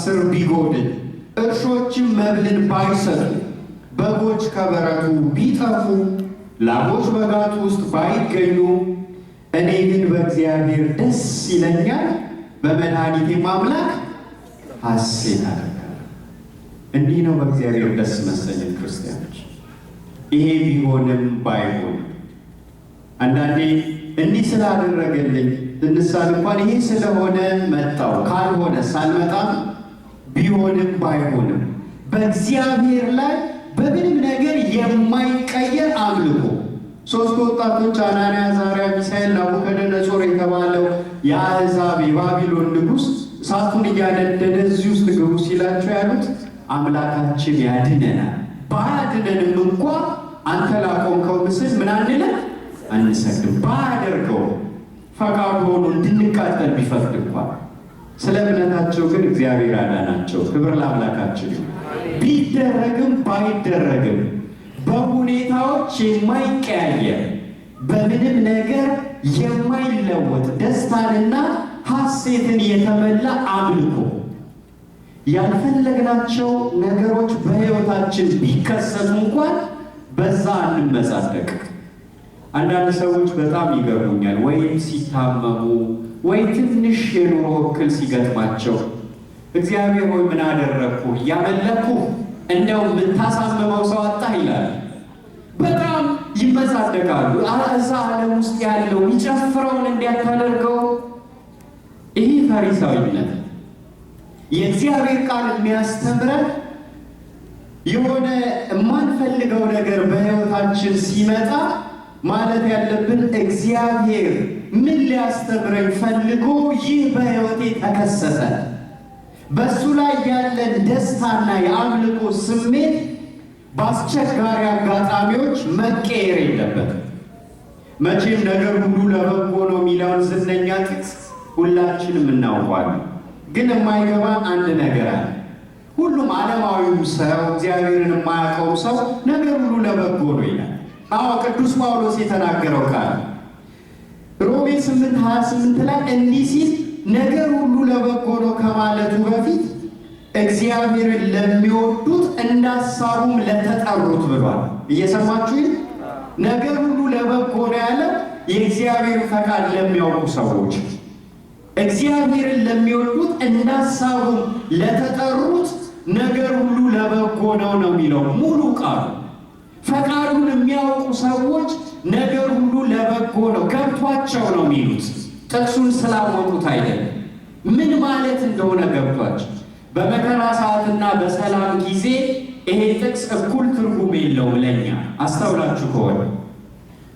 ስር ቢጎድል፣ እርሾችም መብልን ባይሰጡ፣ በጎች ከበረቱ ቢጠፉ፣ ላሞች በጋጡ ውስጥ ባይገኙ፣ እኔ ግን በእግዚአብሔር ደስ ይለኛል፣ በመድኃኒቴም አምላክ ሐሴት አደርጋለሁ። እንዲህ ነው በእግዚአብሔር ደስ መሰኘት ክርስቲያኖች። ይሄ ቢሆንም ባይሆንም አንዳንዴ እንዲህ ስላደረገልኝ እንሳል እንኳን ይሄ ስለሆነ መጣው፣ ካልሆነ ሳልመጣም፣ ቢሆንም ባይሆንም በእግዚአብሔር ላይ በምንም ነገር የማይቀየር አምልኮ። ሶስት ወጣቶች አናንያ፣ አዛርያ፣ ሚሳኤል ናቡከደነጾር የተባለው የአሕዛብ የባቢሎን ንጉሥ እሳቱን እያነደደ እዚህ ውስጥ ግቡ ሲላቸው ያሉት አምላካችን ያድነናል፣ ባያድነንም እንኳ አንተ ላቆምከው ምስል ምን አንልም አንሰግድም። ባያደርገው ፈቃዱ ሆኖ እንድንቃጠል ቢፈቅድ እንኳ ስለ እምነታቸው ግን እግዚአብሔር አዳናቸው። ክብር ለአምላካችን። ቢደረግም ባይደረግም በሁኔታዎች የማይቀያየር በምንም ነገር የማይለወጥ ደስታንና ሐሴትን የተመላ አምልኮ። ያልፈለግናቸው ነገሮች በሕይወታችን ቢከሰቱ እንኳን በዛ እንመጻደቅ። አንዳንድ ሰዎች በጣም ይገርሙኛል። ወይም ሲታመሙ ወይ ትንሽ የኑሮ እክል ሲገጥማቸው እግዚአብሔር ሆይ ምን አደረግኩ እያመለኩ እንደው የምታሳምመው ሰው አጣህ ይላል። በጣም ይመጻደቃሉ። እዛ ዓለም ውስጥ ያለው የሚጨፍረውን እንዲያታደርገው። ይህ ፈሪሳዊነት። የእግዚአብሔር ቃል የሚያስተምረን የሆነ የማንፈልገው ነገር በሕይወታችን ሲመጣ ማለት ያለብን እግዚአብሔር ምን ሊያስተምረኝ ፈልጎ ይህ በሕይወቴ ተከሰተ። በሱ ላይ ያለን ደስታና የአምልኮ ስሜት በአስቸጋሪ አጋጣሚዎች መቀየር የለበትም። መቼም ነገር ሁሉ ለበጎ ነው የሚለውን ዝነኛ ጥቅስ ሁላችንም እናውቋለን። ግን የማይገባን አንድ ነገር አለ። ሁሉም ዓለማዊው ሰው እግዚአብሔርን የማያውቀው ሰው ነገር ሁሉ ለበጎ ነው ይላል። አዎ ቅዱስ ጳውሎስ የተናገረው ቃል ሮሜ 8:28 ላይ እንዲህ ሲል ነገር ሁሉ ለበጎ ነው ከማለቱ በፊት እግዚአብሔርን ለሚወዱት እንደ ሐሳቡም ለተጠሩት ብሏል። እየሰማችሁ? ነገር ሁሉ ለበጎ ነው ያለ የእግዚአብሔር ፈቃድ ለሚያውቁ ሰዎች፣ እግዚአብሔርን ለሚወዱት እንደ ሐሳቡም ለተጠሩት ነገር ሁሉ ለበጎ ነው የሚለው ሙሉ ቃሉ። ፈቃዱን የሚያውቁ ሰዎች ነገር ሁሉ ለበጎ ነው ገብቷቸው ነው የሚሉት። ጥቅሱን ስላወቁት አይደለም፣ ምን ማለት እንደሆነ ገብቷቸው። በመከራ ሰዓትና በሰላም ጊዜ ይሄ ጥቅስ እኩል ትርጉም የለውም ለኛ። አስተውላችሁ ከሆነ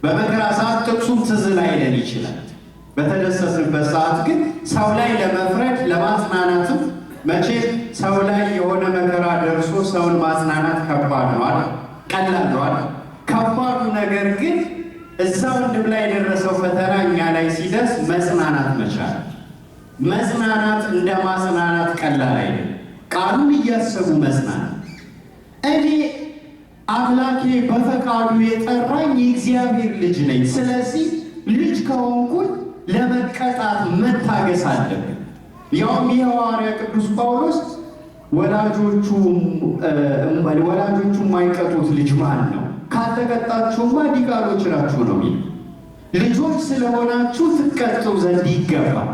በመከራ ሰዓት ጥቅሱም ትዝ ላይለን ይችላል። በተደሰትንበት ሰዓት ግን ሰው ላይ ለመፍረድ ለማጽናናትም፣ መቼም ሰው ላይ የሆነ መከራ ደርሶ ሰውን ማጽናናት ከባድ ነው አይደል? ቀላል ነው አይደል? ከባዱ ነገር ግን እዛ ወንድም ላይ የደረሰው ፈተና እኛ ላይ ሲደርስ መጽናናት መቻል። መጽናናት እንደ ማጽናናት ቀላል አይደለም። ቃሉን እያሰቡ መጽናናት። እኔ አምላኬ በፈቃዱ የጠራኝ የእግዚአብሔር ልጅ ነኝ። ስለዚህ ልጅ ከሆንኩኝ ለመቀጣት መታገስ አለብን። ያውም የሐዋርያ ቅዱስ ጳውሎስ ወላጆቹ የማይቀጡት ልጅ ማን ነው? ካልተቀጣችሁማ ዲቃሎች ናችሁ ነው የሚል። ልጆች ስለሆናችሁ ትቀጡ ዘንድ ይገባል።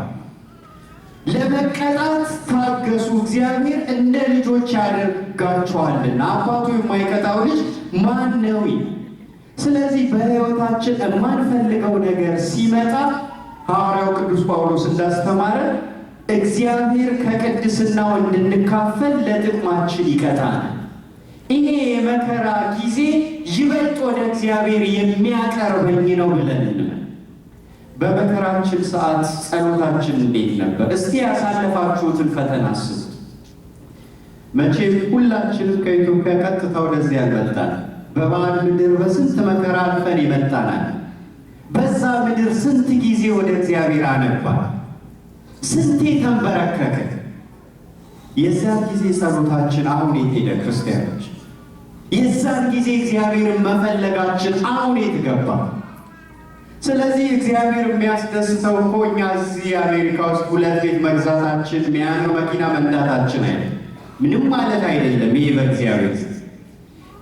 ለመቀጣት ታገሱ፣ እግዚአብሔር እንደ ልጆች ያደርጋችኋልና። አባቱ የማይቀጣው ልጅ ማን ነው? ስለዚህ በሕይወታችን የማንፈልገው ነገር ሲመጣ ሐዋርያው ቅዱስ ጳውሎስ እንዳስተማረ እግዚአብሔር ከቅድስናው እንድንካፈል ለጥቅማችን ይቀጣናል። ይሄ የመከራ ጊዜ ይበልጥ ወደ እግዚአብሔር የሚያቀርበኝ ነው ብለን በመከራችን ሰዓት ጸሎታችን እንዴት ነበር? እስቲ ያሳለፋችሁትን ፈተና አስቡት። መቼም ሁላችንም ከኢትዮጵያ ቀጥታ ወደዚህ ያልመጣን በባዕድ ምድር በስንት መከራ አልፈን ይመጣናል። በዛ ምድር ስንት ጊዜ ወደ እግዚአብሔር አነባል፣ ስንቴ ተንበረከከ። የዛን ጊዜ ጸሎታችን አሁን የት ሄደ? ክርስቲያኖች፣ የዛን ጊዜ እግዚአብሔርን መፈለጋችን አሁን የት ገባ? ስለዚህ እግዚአብሔር የሚያስደስተው እኮ እኛ እዚህ አሜሪካ ውስጥ 2 ቤት መግዛታችን፣ የሚያምር መኪና መንዳታችን አይደለም። ምንም ማለት አይደለም። ይሄ በእግዚአብሔር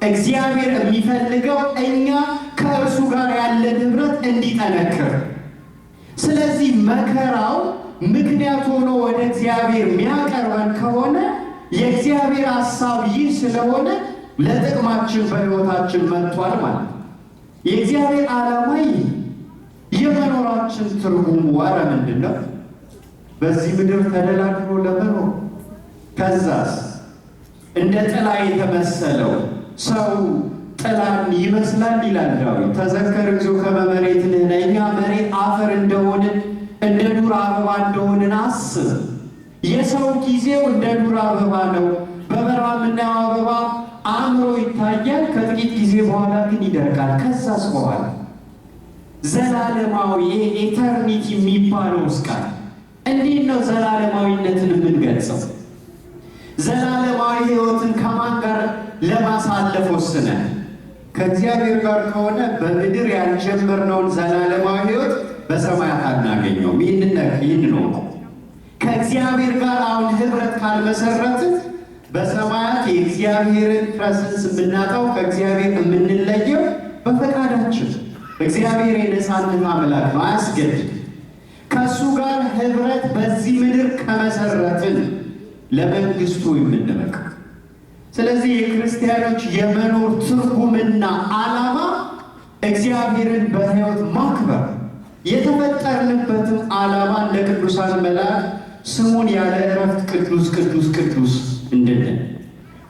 እግዚአብሔር የሚፈልገው እኛ ከእርሱ ጋር ያለ ንብረት እንዲጠነክር። ስለዚህ መከራው ምክንያት ሆኖ ወደ እግዚአብሔር የሚያቀርበን ከሆነ የእግዚአብሔር ሐሳብ ይህ ስለሆነ ለጥቅማችን በሕይወታችን መጥቷል ማለት ነው። የእግዚአብሔር ዓላማ ይህ የመኖራችን ትርጉሙ ዋረ ምንድን ነው? በዚህ ምድር ተደላድሎ ለመኖር። ከዛስ እንደ ጥላ የተመሰለው ሰው ጥላን ይመስላል ይላል ዳዊት። ተዘከር እግዚኦ ከመ መሬት ንሕነ፣ እኛ መሬት አፈር እንደሆንን እንደ ዱር አበባ እንደሆንን አስብ። የሰው ጊዜው እንደ ዱር አበባ ነው። በበረሃ የምናየው አበባ አምሮ ይታያል። ከጥቂት ጊዜ በኋላ ግን ይደርቃል። ከዛስ በኋላ ዘላለማዊ ኤተርኒቲ የሚባለው ቃል እንዴት ነው ዘላለማዊነትን የምንገልጸው? ዘላለማዊ ሕይወትን ከማን ጋር ለማሳለፍ ወስነን? ከእግዚአብሔር ጋር ከሆነ በምድር ያልጀመርነውን ዘላለማዊ ሕይወት በሰማያት አናገኘውም። ይህን ነው ከእግዚአብሔር ጋር አሁን ህብረት ካልመሰረትን በሰማያት የእግዚአብሔርን ፕሬዘንስ የምናጣው ከእግዚአብሔር የምንለየው በፈቃዳችን። እግዚአብሔር የነፃነት አምላክ ነው፣ አያስገድድ። ከእሱ ጋር ህብረት በዚህ ምድር ከመሰረትን ለመንግስቱ የምንበቃ። ስለዚህ የክርስቲያኖች የመኖር ትርጉምና ዓላማ እግዚአብሔርን በሕይወት ማክበር፣ የተፈጠርንበትም ዓላማ እንደ ቅዱሳን መላእክት ስሙን ያለ እረፍት ቅዱስ ቅዱስ ቅዱስ እንድንል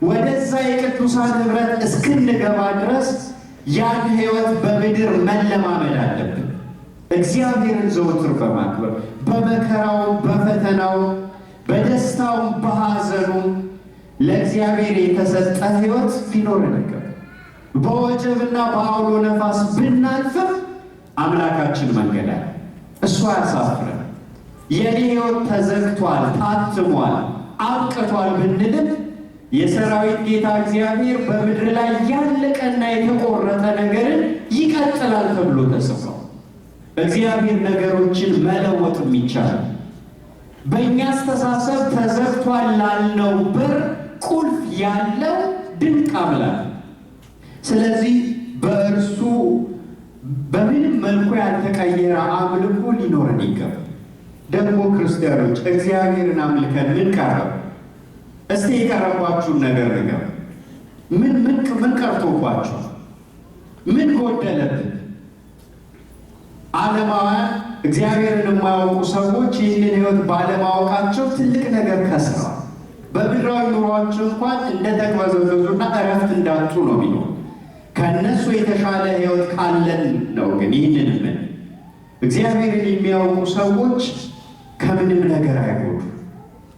ወደዛ የቅዱሳን ህብረት እስክንገባ ድረስ ያን ሕይወት በምድር መለማመድ አለብን። እግዚአብሔርን ዘወትር በማክበር በመከራው፣ በፈተናው፣ በደስታው፣ በሐዘኑ ለእግዚአብሔር የተሰጠ ሕይወት ሊኖረን ይገባል። በወጀብና በአውሎ ነፋስ ብናልፍም አምላካችን መንገድ አለ፣ እሱ አያሳፍረን። የኔ ሕይወት ተዘግቷል፣ ታትሟል፣ አብቅቷል ብንልም የሰራዊት ጌታ እግዚአብሔር በምድር ላይ ያለቀና የተቆረጠ ነገርን ይቀጥላል ተብሎ ተጽፏል። እግዚአብሔር ነገሮችን መለወጥ የሚቻል በእኛ አስተሳሰብ ተዘግቷል ላልነው በር ቁልፍ ያለው ድንቅ አምላክ። ስለዚህ በእርሱ በምንም መልኩ ያልተቀየረ አምልኮ ሊኖረን ይገባል። ደግሞ ክርስቲያኖች እግዚአብሔርን አምልከን ምን ቀረበ? እስቲ የቀረባችሁን ነገር ንገሩ። ምን ቀርቶባችሁ? ምን ጎደለብን? ዓለማውያን እግዚአብሔርን የማያውቁ ሰዎች ይህንን ሕይወት ባለማወቃቸው ትልቅ ነገር ከስረዋል። በምድራዊ ኑሯቸው እንኳን እንደተቅበዘበዙና እረፍት እንዳጡ ነው የሚኖሩ። ከእነሱ የተሻለ ሕይወት ካለን ነው ግን ይህንን ምን እግዚአብሔርን የሚያውቁ ሰዎች ከምንም ነገር አይጎዱ።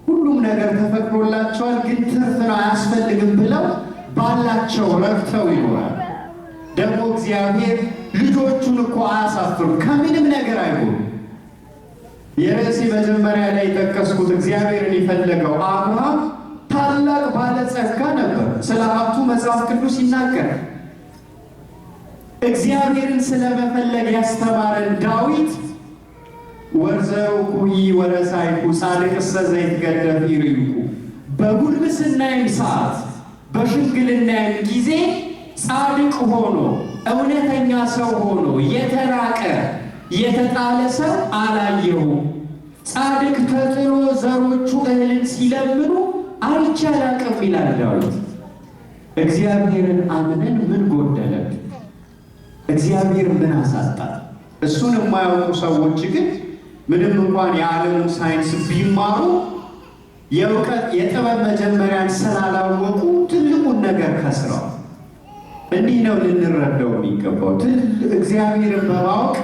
ሁሉም ነገር ተፈቅዶላቸዋል፣ ግን ትርፍን አያስፈልግም ብለው ባላቸው ረክተው ይኖራል። ደግሞ እግዚአብሔር ልጆቹን እኮ አያሳፍሩም፣ ከምንም ነገር አይጎዱ። የርዕሴ መጀመሪያ ላይ የጠቀስኩት እግዚአብሔርን የፈለገው አብርሃም ታላቅ ባለጸጋ ነበር። ስለ ሀብቱ መጽሐፍ ቅዱስ ይናገራል። እግዚአብሔርን ስለመፈለግ ያስተማረን ዳዊት ወርዘውኩ ወረሳይኩ ጻድቅሰ ዘይትገደፍ ይርይኩ፣ በጉልምስናዬም ሰዓት በሽምግልናዬም ጊዜ ጻድቅ ሆኖ እውነተኛ ሰው ሆኖ የተራቀ የተጣለ ሰው አላየሁም። ጻድቅ ተጥሎ ዘሮቹ እህልን ሲለምኑ አይቼ አላቅም ይላል ዳዊት። እግዚአብሔርን አምነን ምን ጎደለብን? እግዚአብሔር ምን አሳጣል? እሱን የማያውቁ ሰዎች ግን ምንም እንኳን የዓለሙን ሳይንስ ቢማሩ የእውቀት የጥበብ መጀመሪያን ስላላወቁ ትልቁን ነገር ከስረዋል። እንዲህ ነው ልንረዳው የሚገባው። እግዚአብሔርን በማወቅ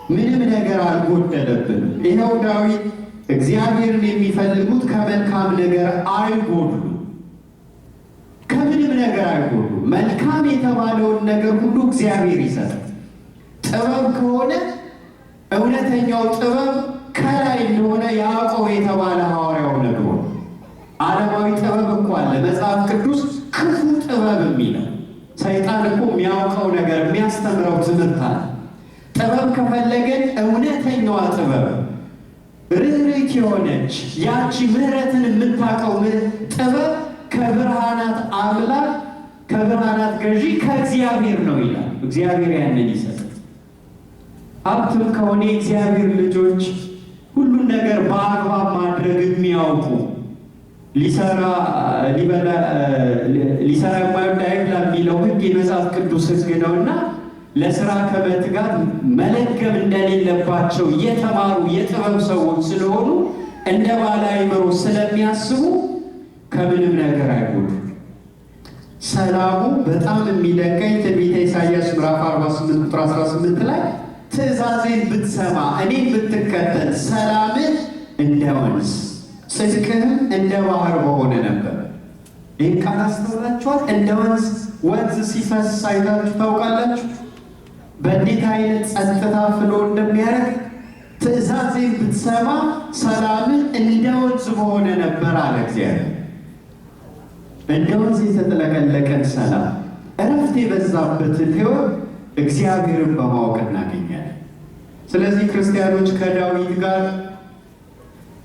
ምንም ነገር አልጎደለብንም። ይኸው ዳዊት እግዚአብሔርን የሚፈልጉት ከመልካም ነገር አይጎድሉ፣ ከምንም ነገር አይጎድሉ። መልካም የተባለውን ነገር ሁሉ እግዚአብሔር ይሰጣል። ጥበብ ከሆነ እውነተኛው ጥበብ ከላይ እንደሆነ ያዕቆብ የተባለ ሐዋርያው ነግሮ፣ ዓለማዊ ጥበብ እኮ አለ መጽሐፍ ቅዱስ ክፉ ጥበብ የሚለው። ሰይጣን እኮ የሚያውቀው ነገር የሚያስተምረው ትምህርት አለ። ጥበብ ከፈለገን እውነተኛዋ ጥበብ ርኅርኅት የሆነች ያቺ ምሕረትን የምታውቀው ጥበብ ከብርሃናት አምላክ ከብርሃናት ገዢ ከእግዚአብሔር ነው ይላል። እግዚአብሔር ያንን ይሰጣል። ሀብትም ከሆነ የእግዚአብሔር ልጆች ሁሉን ነገር በአግባብ ማድረግ የሚያውቁ ሊሰራ የማይወድ አይብላ የሚለው ሕግ የመጽሐፍ ቅዱስ ሕግ ነውና ለስራ ከመትጋት መለገም እንደሌለባቸው የተማሩ የጥበብ ሰዎች ስለሆኑ እንደ ባለ አእምሮ ስለሚያስቡ ከምንም ነገር አይጎዱ። ሰላሙ በጣም የሚደንቀኝ ትንቢተ ኢሳይያስ ምዕራፍ 48 ቁጥር 18 ላይ ትእዛዜን ብትሰማ እኔን ብትከተል ሰላምህ እንደ ወንዝ ጽድቅህም እንደ ባህር በሆነ ነበር። ይህን ቃል አስተውላችኋል? እንደ ወንዝ ሲፈስ አይታችሁ ታውቃላችሁ? በእንዴት አይነት ጸጥታ ፍሎ እንደሚያደርግ ትእዛዜን ብትሰማ ሰላምህ እንደ ወንዝ በሆነ ነበር አለ እግዚአብሔር። እንደ ወንዝ የተጥለቀለቀን ሰላም፣ እረፍት የበዛበትን ሕይወት እግዚአብሔርን በማወቅ እናገኛለን። ስለዚህ ክርስቲያኖች ከዳዊት ጋር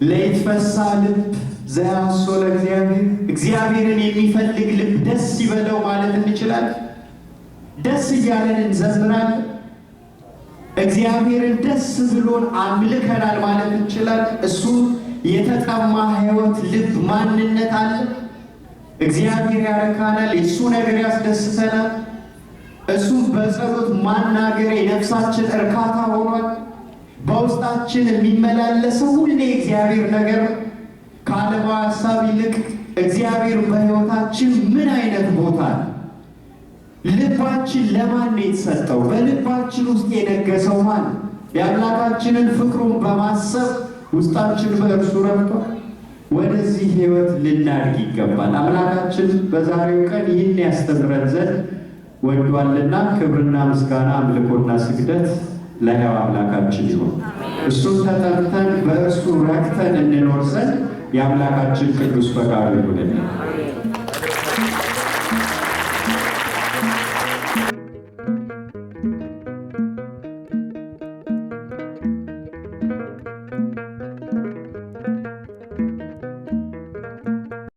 ለይትፈሳ ልብ ዘያሶ ለእግዚአብሔር እግዚአብሔርን የሚፈልግ ልብ ደስ ይበለው ማለት እንችላለን። ደስ እያለን እንዘምራለን። እግዚአብሔርን ደስ ብሎን አምልከናል ማለት እንችላለን። እሱ የተጠማ ሕይወት ልብ ማንነት አለ። እግዚአብሔር ያረካናል። የእሱ ነገር ያስደስተናል። እሱ በጸሎት ማናገር የነፍሳችን እርካታ ሆኗል። በውስጣችን የሚመላለሰው ሁሌ እግዚአብሔር ነገር ከዓለማዊ ሀሳብ ይልቅ እግዚአብሔር በሕይወታችን ምን አይነት ቦታ ነው? ልባችን ለማን ነው የተሰጠው? በልባችን ውስጥ የነገሰው ማን? የአምላካችንን ፍቅሩን በማሰብ ውስጣችን በእርሱ ረክቷል። ወደዚህ ሕይወት ልናድግ ይገባል። አምላካችን በዛሬው ቀን ይህን ያስተምረን ዘንድ ወዷልና ክብርና ምስጋና አምልኮና ስግደት ለሕያው አምላካችን ይሁን። እሱን ተጠርተን በእርሱ ረክተን እንኖር ዘንድ የአምላካችን ቅዱስ ፈቃዱ ይሁንልን።